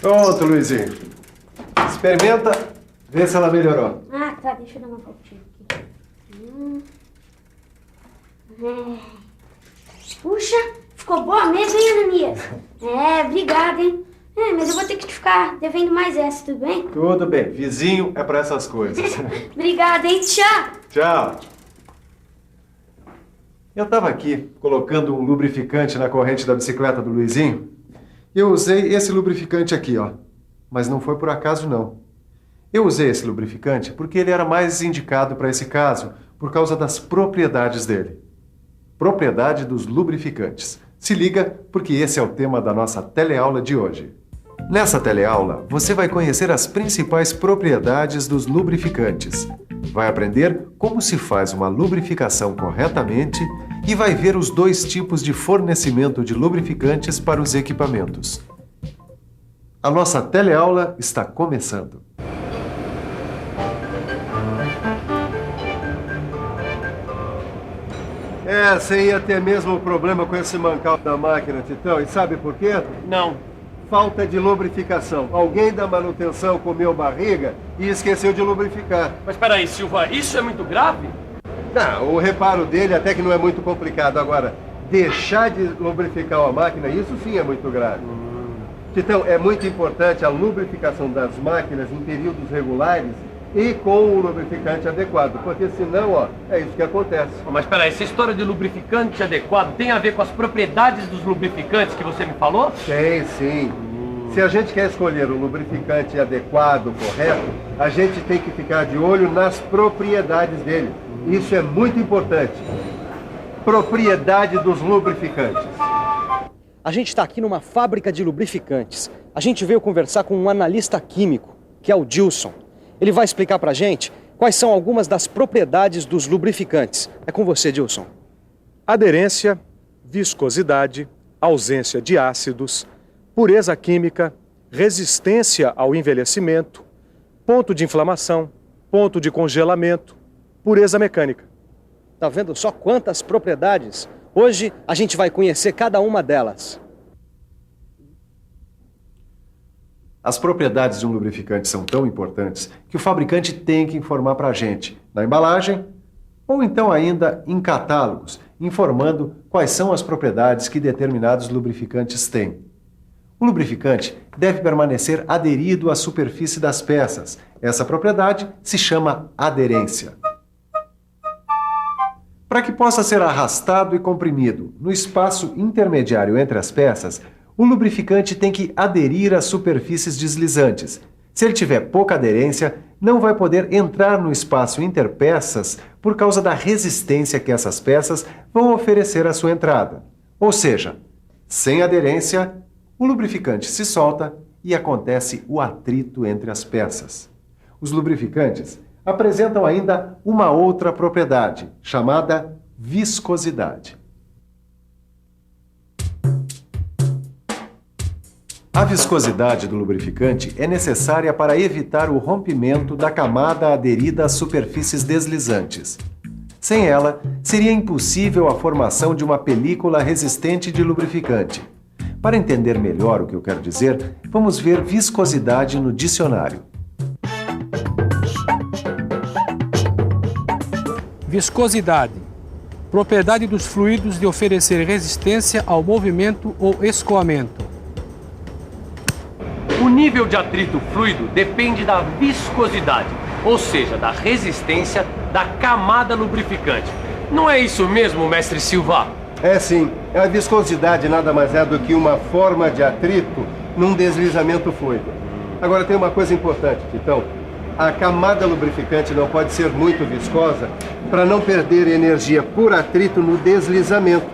Pronto, Luizinho. Experimenta, vê se ela melhorou. Ah, tá. Deixa eu dar uma voltinha aqui. Puxa, ficou boa mesmo, hein, Ananias? Obrigado, hein? Mas eu vou ter que te ficar devendo mais essa, tudo bem? Tudo bem. Vizinho é pra essas coisas. Obrigada, hein? Tchau. Tchau. Eu estava aqui colocando um lubrificante na corrente da bicicleta do Luizinho. Eu usei esse lubrificante aqui, ó. Mas não foi por acaso, não. Eu usei esse lubrificante porque ele era mais indicado para esse caso, por causa das propriedades dele. Propriedade dos lubrificantes. Se liga, porque esse é o tema da nossa teleaula de hoje. Nessa teleaula, você vai conhecer as principais propriedades dos lubrificantes. Vai aprender como se faz uma lubrificação corretamente e vai ver os dois tipos de fornecimento de lubrificantes para os equipamentos. A nossa teleaula está começando. Você ia ter mesmo problema com esse mancal da máquina, Titão. E sabe por quê? Não. Falta de lubrificação. Alguém da manutenção comeu barriga e esqueceu de lubrificar. Mas peraí, Silva, isso é muito grave? Não, o reparo dele até que não é muito complicado. Agora, deixar de lubrificar a máquina, isso sim é muito grave. Titão, é muito importante a lubrificação das máquinas em períodos regulares e com o lubrificante adequado, porque senão, ó, é isso que acontece. Mas peraí, essa história de lubrificante adequado tem a ver com as propriedades dos lubrificantes que você me falou? Tem, sim. Se a gente quer escolher o lubrificante adequado, correto, a gente tem que ficar de olho nas propriedades dele. Isso é muito importante. Propriedade dos lubrificantes. A gente está aqui numa fábrica de lubrificantes. A gente veio conversar com um analista químico, que é o Dilson. Ele vai explicar pra gente quais são algumas das propriedades dos lubrificantes. É com você, Dilson. Aderência, viscosidade, ausência de ácidos, pureza química, resistência ao envelhecimento, ponto de inflamação, ponto de congelamento, pureza mecânica. Tá vendo só quantas propriedades? Hoje a gente vai conhecer cada uma delas. As propriedades de um lubrificante são tão importantes que o fabricante tem que informar para a gente na embalagem ou então ainda em catálogos, informando quais são as propriedades que determinados lubrificantes têm. O lubrificante deve permanecer aderido à superfície das peças. Essa propriedade se chama aderência. Para que possa ser arrastado e comprimido no espaço intermediário entre as peças, o lubrificante tem que aderir às superfícies deslizantes. Se ele tiver pouca aderência, não vai poder entrar no espaço interpeças por causa da resistência que essas peças vão oferecer à sua entrada. Ou seja, sem aderência, o lubrificante se solta e acontece o atrito entre as peças. Os lubrificantes apresentam ainda uma outra propriedade, chamada viscosidade. A viscosidade do lubrificante é necessária para evitar o rompimento da camada aderida às superfícies deslizantes. Sem ela, seria impossível a formação de uma película resistente de lubrificante. Para entender melhor o que eu quero dizer, vamos ver viscosidade no dicionário. Viscosidade. Propriedade dos fluidos de oferecer resistência ao movimento ou escoamento. O nível de atrito fluido depende da viscosidade, ou seja, da resistência da camada lubrificante. Não é isso mesmo, mestre Silva? É sim. A viscosidade nada mais é do que uma forma de atrito num deslizamento fluido. Agora tem uma coisa importante, Titão. A camada lubrificante não pode ser muito viscosa para não perder energia por atrito no deslizamento.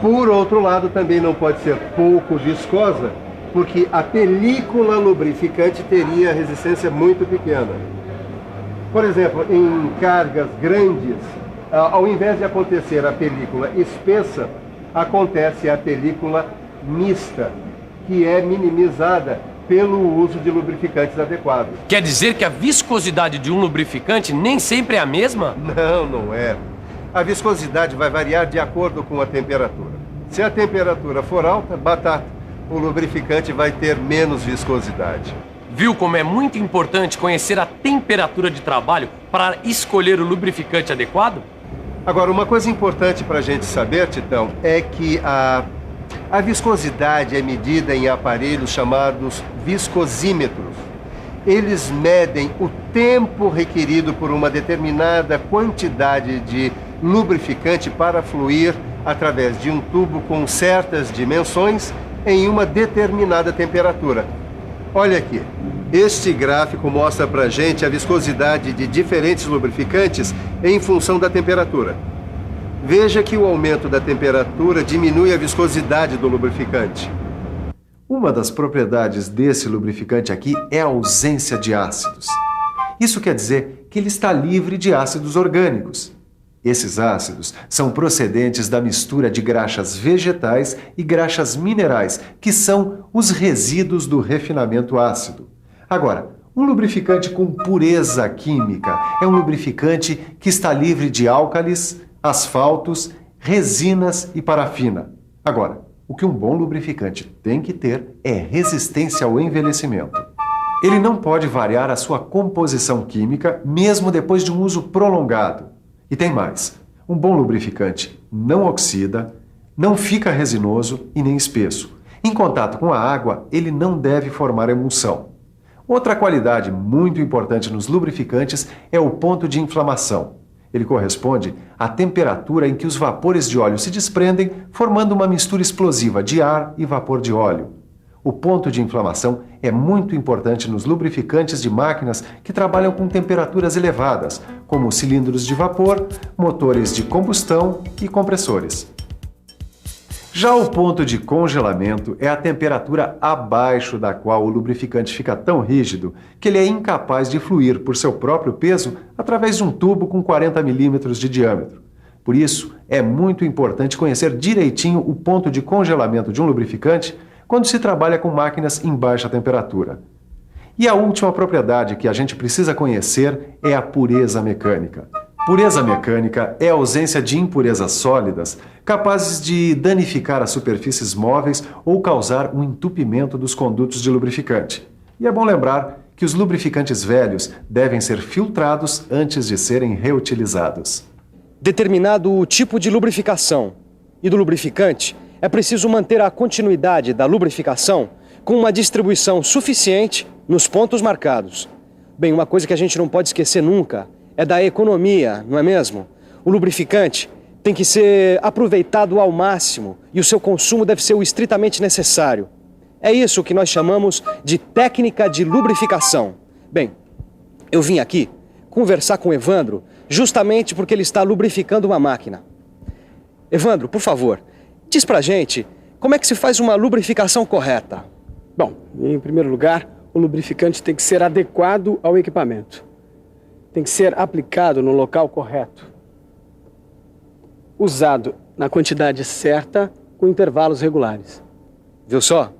Por outro lado, também não pode ser pouco viscosa, porque a película lubrificante teria resistência muito pequena. Por exemplo, em cargas grandes, ao invés de acontecer a película espessa, acontece a película mista, que é minimizada pelo uso de lubrificantes adequados. Quer dizer que a viscosidade de um lubrificante nem sempre é a mesma? Não, não é. A viscosidade vai variar de acordo com a temperatura. Se a temperatura for alta, batata. o lubrificante vai ter menos viscosidade. Viu como é muito importante conhecer a temperatura de trabalho para escolher o lubrificante adequado? Agora, uma coisa importante para a gente saber, Titão, é que a viscosidade é medida em aparelhos chamados viscosímetros. Eles medem o tempo requerido por uma determinada quantidade de lubrificante para fluir através de um tubo com certas dimensões em uma determinada temperatura. Olha aqui, este gráfico mostra pra gente a viscosidade de diferentes lubrificantes em função da temperatura. Veja que o aumento da temperatura diminui a viscosidade do lubrificante. Uma das propriedades desse lubrificante aqui é a ausência de ácidos. Isso quer dizer que ele está livre de ácidos orgânicos. Esses ácidos são procedentes da mistura de graxas vegetais e graxas minerais, que são os resíduos do refinamento ácido. Agora, um lubrificante com pureza química é um lubrificante que está livre de álcalis, asfaltos, resinas e parafina. Agora, o que um bom lubrificante tem que ter é resistência ao envelhecimento. Ele não pode variar a sua composição química, mesmo depois de um uso prolongado. E tem mais, um bom lubrificante não oxida, não fica resinoso e nem espesso. Em contato com a água, ele não deve formar emulsão. Outra qualidade muito importante nos lubrificantes é o ponto de inflamação. Ele corresponde à temperatura em que os vapores de óleo se desprendem, formando uma mistura explosiva de ar e vapor de óleo. O ponto de inflamação é muito importante nos lubrificantes de máquinas que trabalham com temperaturas elevadas, como cilindros de vapor, motores de combustão e compressores. Já o ponto de congelamento é a temperatura abaixo da qual o lubrificante fica tão rígido que ele é incapaz de fluir por seu próprio peso através de um tubo com 40 milímetros de diâmetro. Por isso, é muito importante conhecer direitinho o ponto de congelamento de um lubrificante quando se trabalha com máquinas em baixa temperatura. E a última propriedade que a gente precisa conhecer é a pureza mecânica. Pureza mecânica é a ausência de impurezas sólidas capazes de danificar as superfícies móveis ou causar um entupimento dos condutos de lubrificante. E é bom lembrar que os lubrificantes velhos devem ser filtrados antes de serem reutilizados. Determinado o tipo de lubrificação e do lubrificante, é preciso manter a continuidade da lubrificação com uma distribuição suficiente nos pontos marcados. Bem, uma coisa que a gente não pode esquecer nunca é da economia, não é mesmo? O lubrificante tem que ser aproveitado ao máximo e o seu consumo deve ser o estritamente necessário. É isso que nós chamamos de técnica de lubrificação. Bem, eu vim aqui conversar com o Evandro justamente porque ele está lubrificando uma máquina. Evandro, por favor, diz pra gente como é que se faz uma lubrificação correta. Bom, em primeiro lugar, o lubrificante tem que ser adequado ao equipamento. Tem que ser aplicado no local correto. Usado na quantidade certa, com intervalos regulares. Viu só?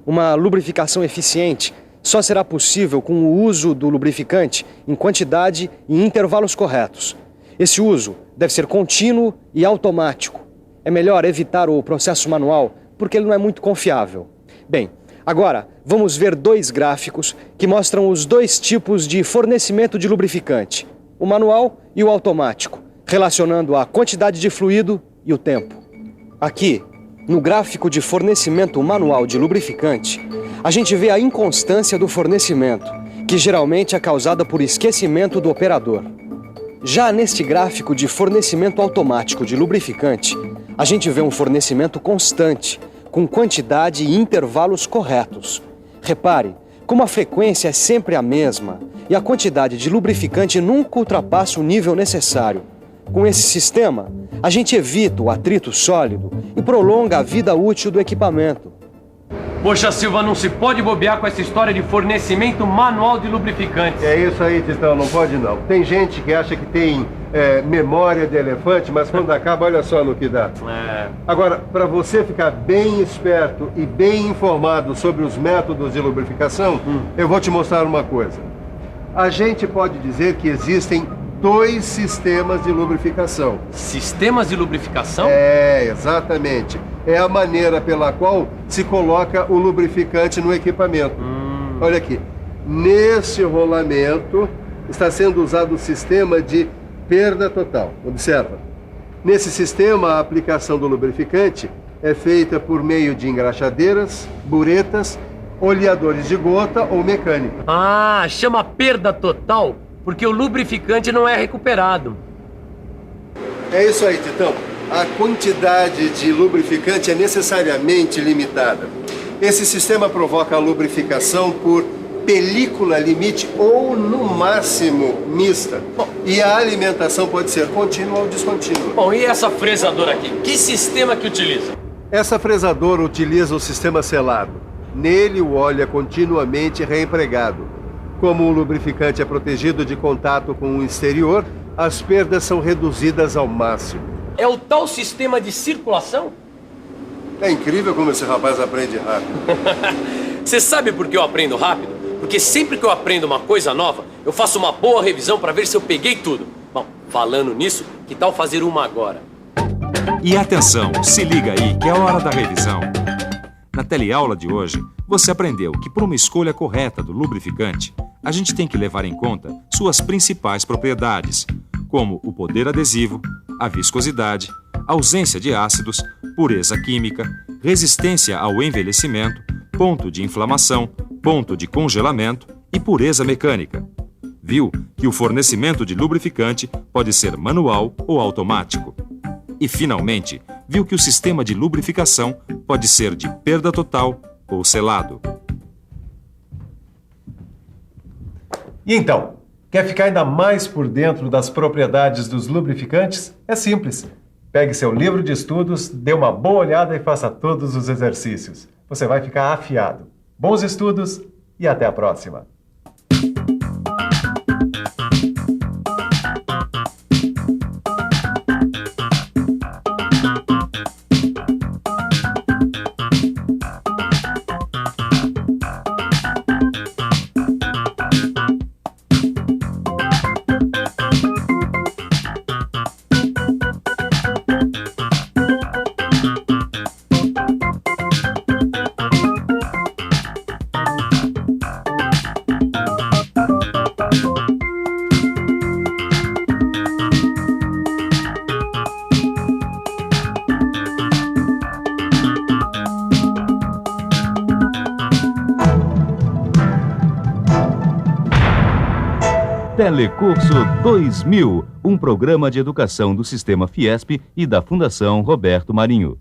Uma lubrificação eficiente só será possível com o uso do lubrificante em quantidade e intervalos corretos. Esse uso deve ser contínuo e automático. É melhor evitar o processo manual, porque ele não é muito confiável. Bem, agora vamos ver dois gráficos que mostram os dois tipos de fornecimento de lubrificante, o manual e o automático, relacionando a quantidade de fluido e o tempo. Aqui, no gráfico de fornecimento manual de lubrificante, a gente vê a inconstância do fornecimento, que geralmente é causada por esquecimento do operador. Já neste gráfico de fornecimento automático de lubrificante, a gente vê um fornecimento constante, com quantidade e intervalos corretos. Repare como a frequência é sempre a mesma e a quantidade de lubrificante nunca ultrapassa o nível necessário. Com esse sistema, a gente evita o atrito sólido e prolonga a vida útil do equipamento. Poxa, Silva, não se pode bobear com essa história de fornecimento manual de lubrificantes. É isso aí, Titão, não pode não. Tem gente que acha que tem memória de elefante, mas quando acaba, olha só no que dá. Agora, para você ficar bem esperto e bem informado sobre os métodos de lubrificação, eu vou te mostrar uma coisa. A gente pode dizer que existem 2 sistemas de lubrificação. Sistemas de lubrificação? É, exatamente. é a maneira pela qual se coloca o lubrificante no equipamento. Olha aqui, nesse rolamento está sendo usado o sistema de perda total. Observa. Nesse sistema, a aplicação do lubrificante é feita por meio de engraxadeiras, buretas, oleadores de gota ou mecânica. Ah, chama perda total porque o lubrificante não é recuperado. É isso aí, Titão. A quantidade de lubrificante é necessariamente limitada. Esse sistema provoca a lubrificação por película limite ou, no máximo, mista. E a alimentação pode ser contínua ou descontínua. Bom, e essa fresadora aqui? Que sistema que utiliza? Essa fresadora utiliza o sistema selado. Nele, o óleo é continuamente reempregado. Como o lubrificante é protegido de contato com o exterior, as perdas são reduzidas ao máximo. É o tal sistema de circulação? É incrível como esse rapaz aprende rápido. Você sabe por que eu aprendo rápido? Porque sempre que eu aprendo uma coisa nova, eu faço uma boa revisão para ver se eu peguei tudo. Bom, falando nisso, que tal fazer uma agora? E atenção, se liga aí que é hora da revisão. Na teleaula de hoje, você aprendeu que para uma escolha correta do lubrificante, a gente tem que levar em conta suas principais propriedades, como o poder adesivo, a viscosidade, ausência de ácidos, pureza química, resistência ao envelhecimento, ponto de inflamação, ponto de congelamento e pureza mecânica. Viu que o fornecimento de lubrificante pode ser manual ou automático. E, finalmente, viu que o sistema de lubrificação pode ser de perda total ou selado. E então, quer ficar ainda mais por dentro das propriedades dos lubrificantes? É simples. Pegue seu livro de estudos, dê uma boa olhada e faça todos os exercícios. Você vai ficar afiado. Bons estudos e até a próxima! Telecurso 2000, um programa de educação do Sistema Fiesp e da Fundação Roberto Marinho.